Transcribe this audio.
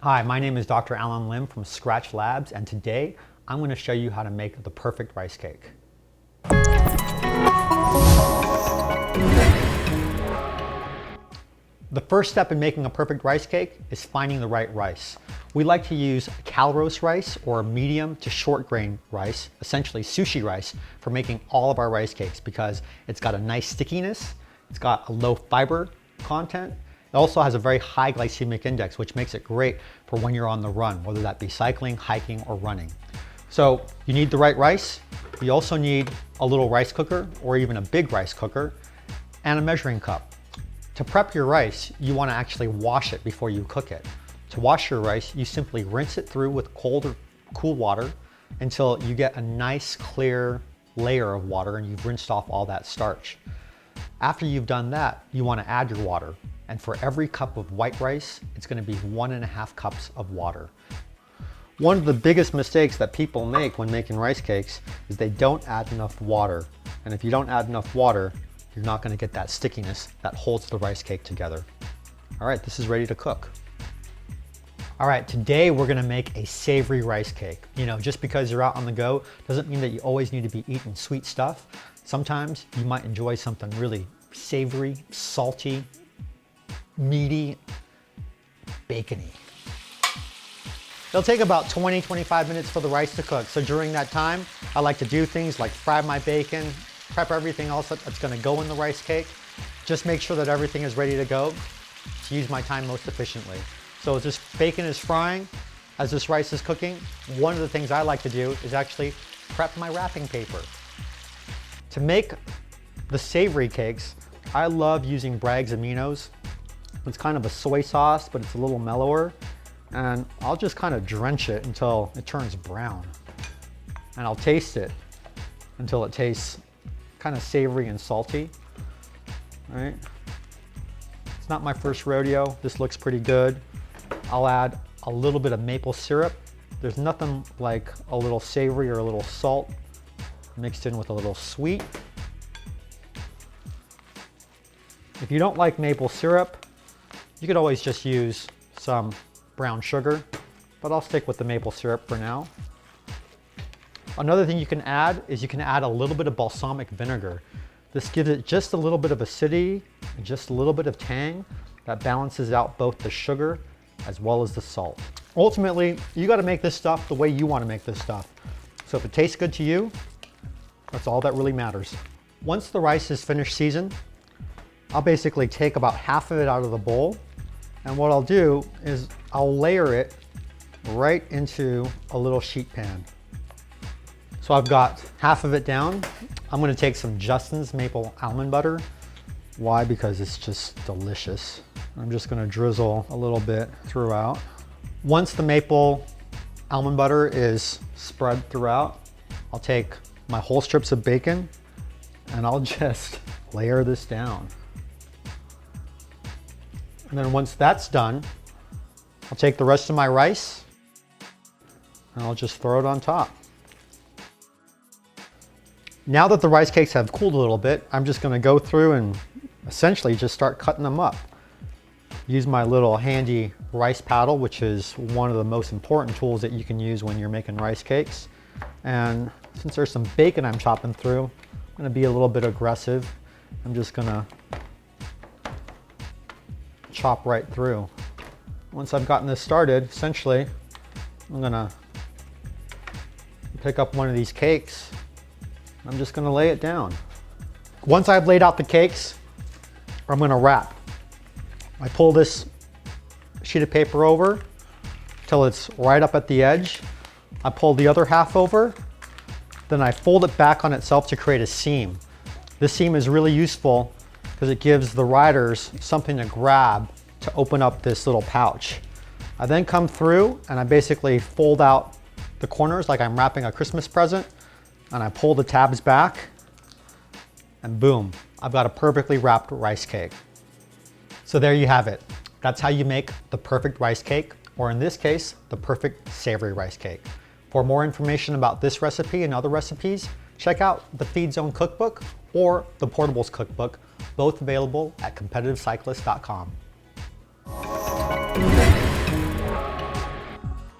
Hi, my name is Dr. Alan Lim from Skratch Labs, and today I'm going to show you how to make the perfect rice cake. The first step in making a perfect rice cake is finding the right rice. We like to use calrose rice or medium to short grain rice, essentially sushi rice, for making all of our rice cakes because it's got a nice stickiness, it's got a low fiber content. It also has a very high glycemic index, which makes it great for when you're on the run, whether that be cycling, hiking, or running. So you need the right rice. You also need a little rice cooker or even a big rice cooker and a measuring cup. To prep your rice, you want to actually wash it before you cook it. To wash your rice, you simply rinse it through with cold or cool water until you get a nice clear layer of water and you've rinsed off all that starch. After you've done that, you want to add your water. And for every cup of white rice, it's going to be 1.5 cups of water. One of the biggest mistakes that people make when making rice cakes is they don't add enough water. And if you don't add enough water, you're not going to get that stickiness that holds the rice cake together. All right, this is ready to cook. All right, today we're going to make a savory rice cake. You know, just because you're out on the go doesn't mean that you always need to be eating sweet stuff. Sometimes you might enjoy something really savory, salty, meaty, bacony. It'll take about 20-25 minutes for the rice to cook. So during that time, I like to do things like fry my bacon, prep everything else that's gonna go in the rice cake. Just make sure that everything is ready to go to use my time most efficiently. So as this bacon is frying, as this rice is cooking, one of the things I like to do is actually prep my wrapping paper. To make the savory cakes, I love using Bragg's Aminos. It's kind of a soy sauce, but it's a little mellower. And I'll just kind of drench it until it turns brown. And I'll taste it until it tastes kind of savory and salty. All right. It's not my first rodeo. This looks pretty good. I'll add a little bit of maple syrup. There's nothing like a little savory or a little salt mixed in with a little sweet. If you don't like maple syrup, you could always just use some brown sugar, but I'll stick with the maple syrup for now. Another thing you can add is you can add a little bit of balsamic vinegar. This gives it just a little bit of acidity and just a little bit of tang that balances out both the sugar as well as the salt. Ultimately, you got to make this stuff the way you want to make this stuff. So if it tastes good to you, that's all that really matters. Once the rice is finished seasoned, I'll basically take about half of it out of the bowl. And what I'll do is I'll layer it right into a little sheet pan. So I've got half of it down. I'm gonna take some Justin's maple almond butter. Why? Because it's just delicious. I'm just gonna drizzle a little bit throughout. Once the maple almond butter is spread throughout, I'll take my whole strips of bacon and I'll just layer this down. And then once that's done, I'll take the rest of my rice and I'll just throw it on top. Now that the rice cakes have cooled a little bit, I'm just gonna go through and essentially just start cutting them up. Use my little handy rice paddle, which is one of the most important tools that you can use when you're making rice cakes. And since there's some bacon I'm chopping through, I'm gonna be a little bit aggressive. I'm just gonna chop right through. Once I've gotten this started, essentially, I'm gonna pick up one of these cakes. I'm just gonna lay it down. Once I've laid out the cakes, I'm gonna wrap. I pull this sheet of paper over till it's right up at the edge. I pull the other half over, then I fold it back on itself to create a seam. This seam is really useful because it gives the riders something to grab to open up this little pouch. I then come through and I basically fold out the corners like I'm wrapping a Christmas present, and I pull the tabs back and boom, I've got a perfectly wrapped rice cake. So there you have it. That's how you make the perfect rice cake, or in this case, the perfect savory rice cake. For more information about this recipe and other recipes, check out the Feed Zone Cookbook or the Portables Cookbook, both available at competitivecyclist.com.